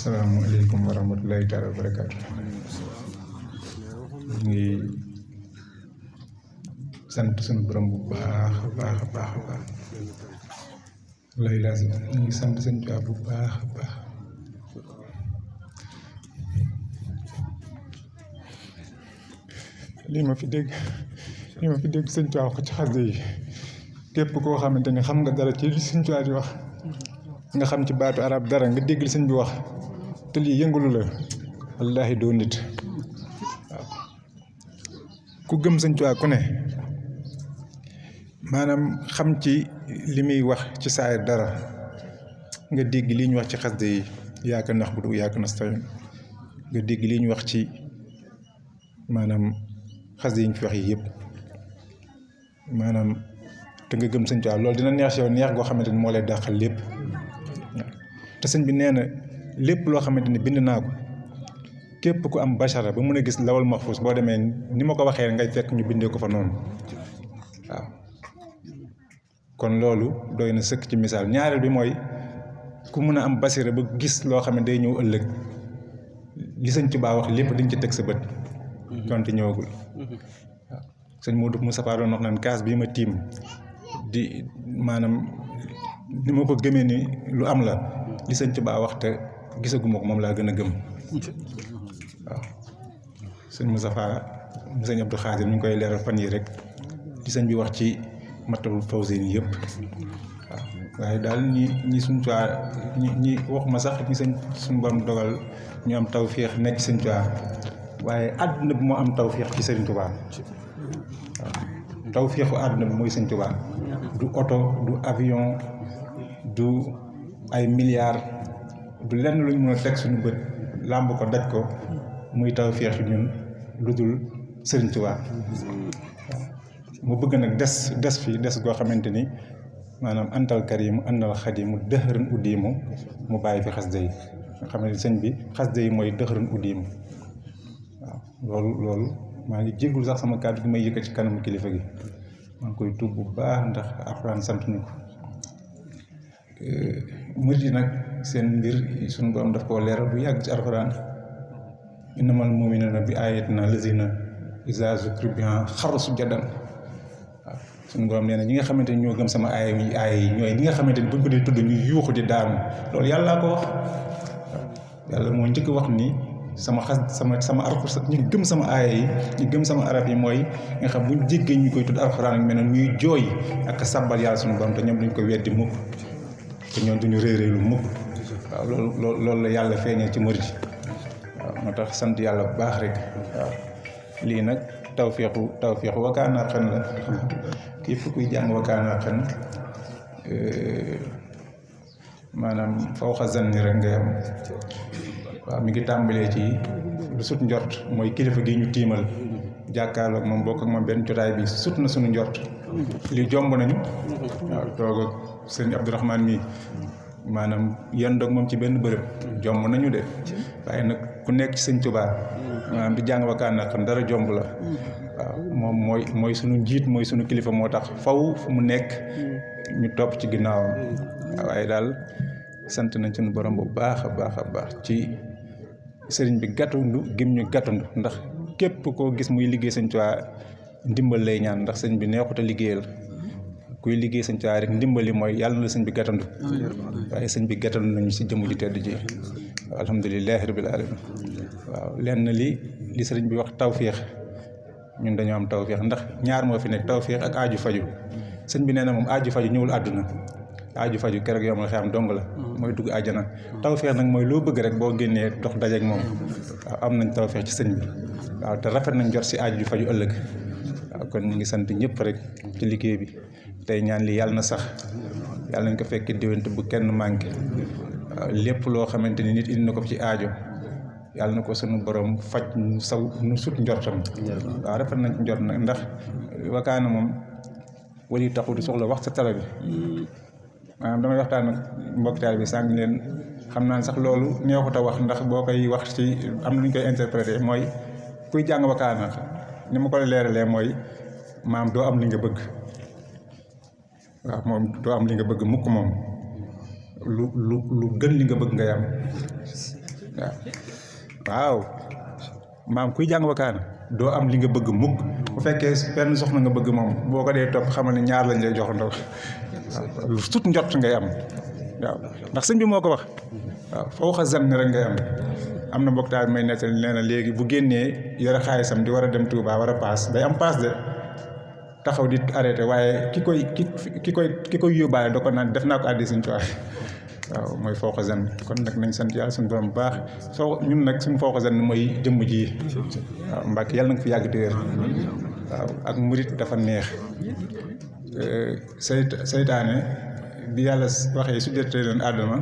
Assalamualaikum warahmatullahi taala wabarakatuh. Ngi sant sunu borom bu baax lay lazim ngi sant seen Tuubaa bu baax li ma fi dégg seen Tuubaa ko ci xasida yi képp koo xamante ne xam nga dara ci li seen Tuubaa di wax nga xam ci baatu arab dara nga dégg li sëñ bi wax te lii yëngalu la wallaahi doo nit waaw ku gëm sëñ Tuubaa ku ne maanaam xam ci li muy wax ci saayir dara nga dégg li ñu wax ci xasida yi iyyaka na'budu wa iyyaka nasta'iin nga dégg li ñu wax ci maanaam xasida yi ñu fi wax yi yëpp maanaam te nga gëm sëñ Tuubaa loolu dina neex si yow neex goo xamante ni moo lay dàqal lépp te sëñ bi nee na lépp loo xamante ni bind naa ko képp ku am bachara ba mën a gis lawal mahfuus boo demee ni ma ko waxee ngay fekk ñu bindee ko fa noonu waaw kon loolu doy na sëkk ci misaal ñaareel bi mooy ku mën a am basira ba gis loo xam ne day ñëw ëllëg li sëñ Tuubaa wax lépp dañ ci teg sa bët donte ñëwagul waaw sëñ Modou Moustapha doon wax naan kaas bii ma tiim di maanaam ni ma ko gëmee ni lu am la li sëñ Tuubaa wax te gisaguma ko moom laa gën a gëm waaw sëñ Moustapha sëñ Abdou Khadir mi ngi koy leeral fan yi rek li sëñ bi wax ci Matlabul Fawzayni yëpp waaw waaye daal ñi suñ Tuubaa ñi waxuma sax ñi suñ borom dogal ñu am tawféex nekk sëñ Tuubaa waaye àdduna bi moo am tawféex ci sëñ Tuubaa waaw tawféexu àdduna bi mooy sëñ Tuubaa du oto du avion du ay milliards du lenn luñ mën a teg suñu bët làmb ko daj ko muy tawféex ñun lu dul sëriñ Tuubaa mu bëgg nag des fii des goo xamante ni maanaam antal karimu antal xadimu dëxërën uddiimu mu bàyyi fi xasida yi nga xam ne sëñ bi xasida yi mooy dëxërën uddiimu waaw loolu maa ngi jéggul sax sama kàddu gi may yëkkat ci kanamu kilifa gi maa ngi koy tuub bu baax ndax alxuraan sant ñu ko murid yi nag seen mbir suñu borom daf koo leeral bu yàgg ci alxuraan innamal mu'minuuna bi aayatinaa laziina izaa zukkiru bihaa xarru sujjadan waaw suñu borom nee na ñi nga xamante ni ñoo gëm sama aaya yi ñooy ñi nga xamante ni buñ ko dee tudd ñu yuuxu di daanu loolu yàllaa ko wax yàlla moo njëkk wax ni sama alxuraan ñu gëm sama aaya yi ñu gëm sama arab yi mooy nga xam buñ jéggee ñu koy tudd alxuraan ak mel ne ñuy jooy ak sabbal yàlla suñu borom te ñoom duñ ko weddi mukk te ñoom duñu réeréelu mukk waaw loolu la yàlla feeñee ci murid waaw moo tax sant yàlla bu baax rek waaw lii nag tawféexu wakaanaa xan la képp kuy jàng wakaanaa xan maanaam fawqa zanni rek ngay am waaw mi ngi tàmbalee ci lu sut njort mooy kilifa gi ñu tiimal jàkkaarloog moom bokk ak moom benn jotaay bi sut na suñu njort lii jomb nañu waaw toog ak sëñ Abdourahmane mi maanaam yendoog moom ci benn bërëb jomb nañu de waaye nag ku nekk ci sëñ Tuubaa maanaam di jàng wakaanaa xam dara jomb la waaw moom mooy suñu njiit mooy suñu kilifa moo tax faw fu mu nekk ñu topp ci ginnaawam waaye daal sant nañ suñu borom bu baax a baax ci sëriñ bi gàttandu gim ñu gàttandu ndax képp koo gis muy liggéey sëñ Tuubaa ndimbal lay ñaan ndax sëñ bi neexut a liggéeyal kuy liggéey sëñ Tuubaa rek ndimbali mooy yàlla na la sëñ bi gàttandu waaye sëñ bi gàttandu nañu si jëmm ji tedd ji alhamdulilahi rabbil alamin waaw lenn li sëriñ bi wax tawféex ñun dañoo am tawféex ndax ñaar moo fi nekk tawféex ak aaju faju sëñ bi nee na moom aaju faju ñëwul àdduna aaju faju keroog yow ma xam dong la mooy dugg àjjana tawféex nag mooy loo bëgg rek boo génnee dox dajeek moom waaw am nañ tawféex ci sëñ bi waaw te rafet nañ jot si aaju faju ëllëg waaw kon ñu ngi sant ñëpp rek ci liggéey bi tey ñaan li yàlla na sax yàlla nañ ko fekk déwénte bu kenn manqué waaw lépp loo xamante ni nit indi na ko ci aajo yàlla na ko sunu borom faj nu sut njortam waaw rafet nañ ci njort nag ndax wakaana moom wali taxu di soxla wax sa tala bi maanaam damay waxtaan ak mbokk taal bi sànq leen xam naa sax loolu neexut a wax ndax boo koy wax ci am na ñu koy interpréter mooy kuy jàng wakaana ni ma ko leeralee mooy maam doo am li nga bëgg waaw moom doo am li nga bëgg mukk moom lu gën li nga bëgg ngay am waaw maam kuy jàng wakaana doo am li nga bëgg mukk bu fekkee benn soxna nga bëgg moom boo ko dee topp xamal ne ñaar lañ lay jox ndaw waaw lu sut njort ngay am waaw ndax sëñ bi moo ko wax waaw foo xa zan rek ngay am na mbokk taal may nettal nee na léegi bu génnee yore xaalisam di war a dem Touba war a paas day am paas de taxaw di arrêté waaye ki koy yóbbaale da ko naan def naa ko àddi suñ tuwaay waaw mooy fooxa zan kon nag nañ sant yàlla suñu borom bu baax ñun nag suñu fooxa zan mooy jëmm ji waaw Mbàkke yàlla na nga fi yàgg di wér waaw ak murit dafa neex seytaane bi yàlla waxee su jotee leen Aadama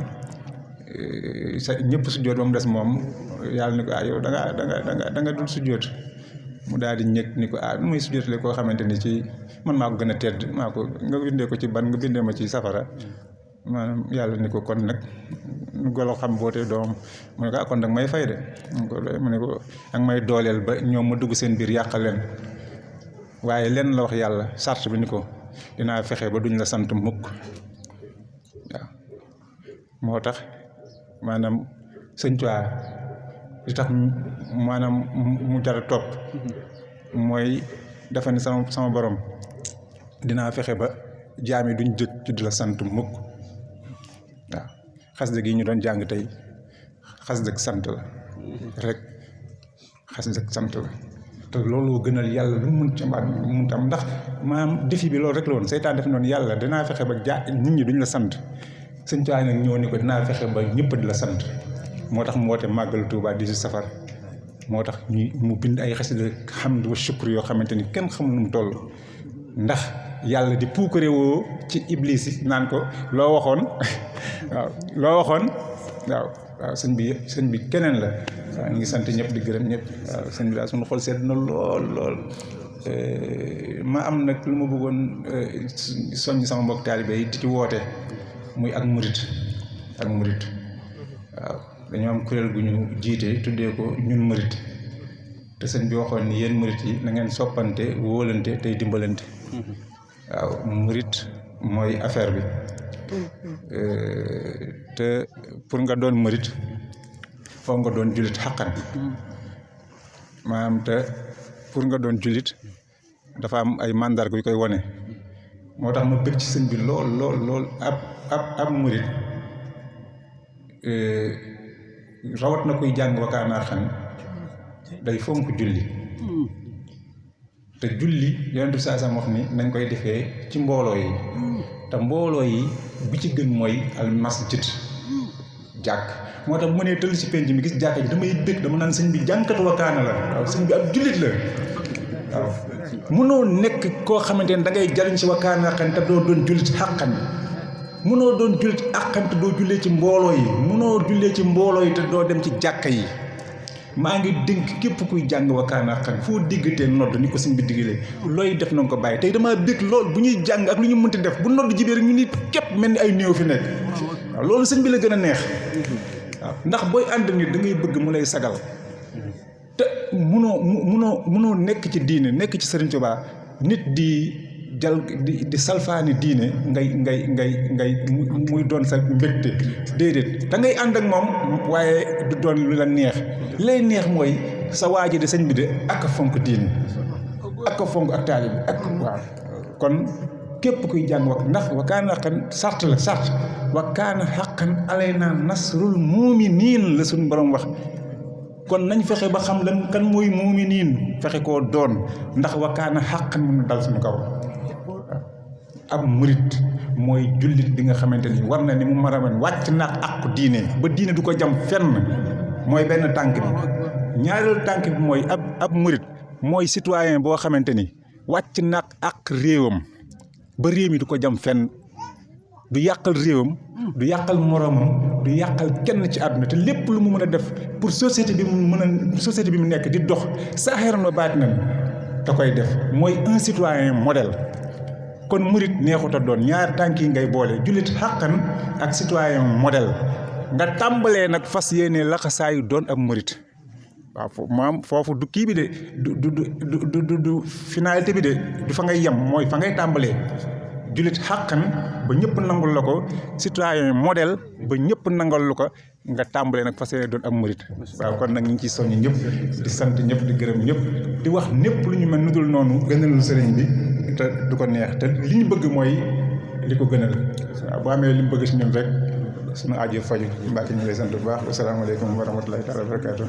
ñëpp sujjóot ba mu des moom yàlla ni ko yow da nga dul sujjóot mu daal di ñëg ni ko nu muy sujjóotale koo xamante ni ci man maa ko gën a tedd maa ko nga bindee ko ci ban nga bindee ma ci safara maanaam yàlla ni ko kon nag golo xam boote doom mu ne ko kon nag may fay de mu ne ko ak may dooleel ba ñoom ma dugg seen biir yàqal leen waaye lenn la wax yàlla sart bi ni ko dinaa fexe ba duñ la sant mukk waaw moo tax maanaam sëñ Tuubaa li tax maanaam mu jar a topp mooy dafa ne sama borom dinaa fexe ba jaam yi duñ jëkk ci di la sant mukk waaw xasida gi ñu doon jàng tey xasida sant la rek xasida sant la te loolu gënal yàlla lu mun ci mbaat mun tam ndax maanaam défi bi loolu rek la woon seytaan def noonu yàlla dinaa fexe ba nit ñi duñ la sant sëñ Tuubaa nag ñëw ni ko dinaa fexe ba ñëpp di la sant moo tax mu woote màggalu Tuubaa 18 safar moo tax mu bind ay xasida hamdu wa shukr yoo xamante ni kenn xamul nu mu toll ndax yàlla di puukare woo ci iblis yi naan ko loo waxoon waaw sëñ bi keneen la waaw ñu ngi sant ñëpp di gërëm ñëpp waaw sëñ bi daal suñu xol sedd na lool ma am nag lu ma bëggoon soññ sama mbokk taalibe yi di ci woote muy ak murit waaw dañoo am kuréel gu ñu jiite tuddee ko ñun murit te sëñ bi waxoon ni yéen murit yi na ngeen soppante wóolante tey dimbalante waaw murit mooy affaire bi te pour nga doon murit foog nga doon jullit xaqan maanaam te pour nga doon jullit dafa am ay mandarga yu koy wone moo tax ma bëgg ci sëñ bi lool ab murit rawat na koy jàng wakaanaa xam day fonk julli te julli yonent bi saa sam wax ni nañ koy defee ci mbooloo yi te mbooloo yi bi ci gën mooy al masjid jàkk moo tax bu ma nee tëll si penc mi gis jàkka ji damay bëgg dama naan sëñ bi jànkatu wakaana la waaw sëñ bi ab jullit la waaw mënoo nekk koo xamante ne da ngay jariñ si wakaana xan te doo doon jullit xàqan mënoo doon jullit xàqan te doo jullee ci mbooloo yi mënoo jullee ci mbooloo yi te doo dem ci jàkka yi maa ngi dénk képp kuy jàng wakaana xan foo diggatee nodd ni ko sëñ bi diggalee looy def na nga ko bàyyi tey damaa bëgg lool bu ñuy jàng ak lu ñu mënti def bu nodd jibee rek ñu nit képp mel ni ay néew fi nekk waaw loolu sëñ bi la gën a neex waaw ndax booy ànd nit da ngay bëgg mu lay sagal te munoo nekk ci diine nekk ci Sëriñ Tuubaa nit di salfaani diine ngay muy doon sa mbégte déedéet da ngay ànd ak moom waaye du doon lu la neex lay neex mooy sa waa ji de sëñ bi de ak a fonk diine ak a fonk ak taalibe ak waaw kon képp kuy jàng ndax wa kaana haqqan sart la sart wa kaana haqqan alaynaa nasrul mu'miniin la suñu borom wax kon nañ fexe ba xam lan kan mooy mu'miniin fexe koo doon ndax wa kaana haqqan mën na dal suñu kaw ab murit mooy jullit bi nga xamante ni war na ni mu maramen wàcc na ak diine ba diine du ko jam fenn mooy benn tànk bi ñaareelu tànk bi mooy ab murit mooy citoyen boo xamante ni wàcc na ak réewam ba réew mi du ko jam fenn du yàqal réewam du yàqal moroomam du yàqal kenn ci àdduna te lépp lu mu mën a def pour société bi mu nekk di dox saaxiran wa baatinan da koy def mooy un citoyen modèle kon murit neexut a doon ñaar tànk yi ngay boole jullit xàqan ak citoyen modèle nga tàmbalee nag fas yéene laxasaayu doon ab murit waaw foofu du kii bi de du finalité bi de du fa ngay yem mooy fa ngay tàmbalee jullit xàqan ba ñëpp nangul la ko citoyen modèle ba ñëpp nangal lu ko nga tàmbalee nag fas yéene doon am murit waaw kon nag ñu ngi ciy soññ ñëpp di sant ñëpp di gërëm ñëpp di wax ñëpp lu ñu mel nu dul noonu gënalul sëriñ bi te du ko neex te li ñu bëgg mooy li ko gënal waaw bu amee li mu bëgg si ñun rek sunu aajo faju Mbàkke ñu ngi lay sant bu baax asalaamaaleykum wa rahmatulahi taala wa barakaatu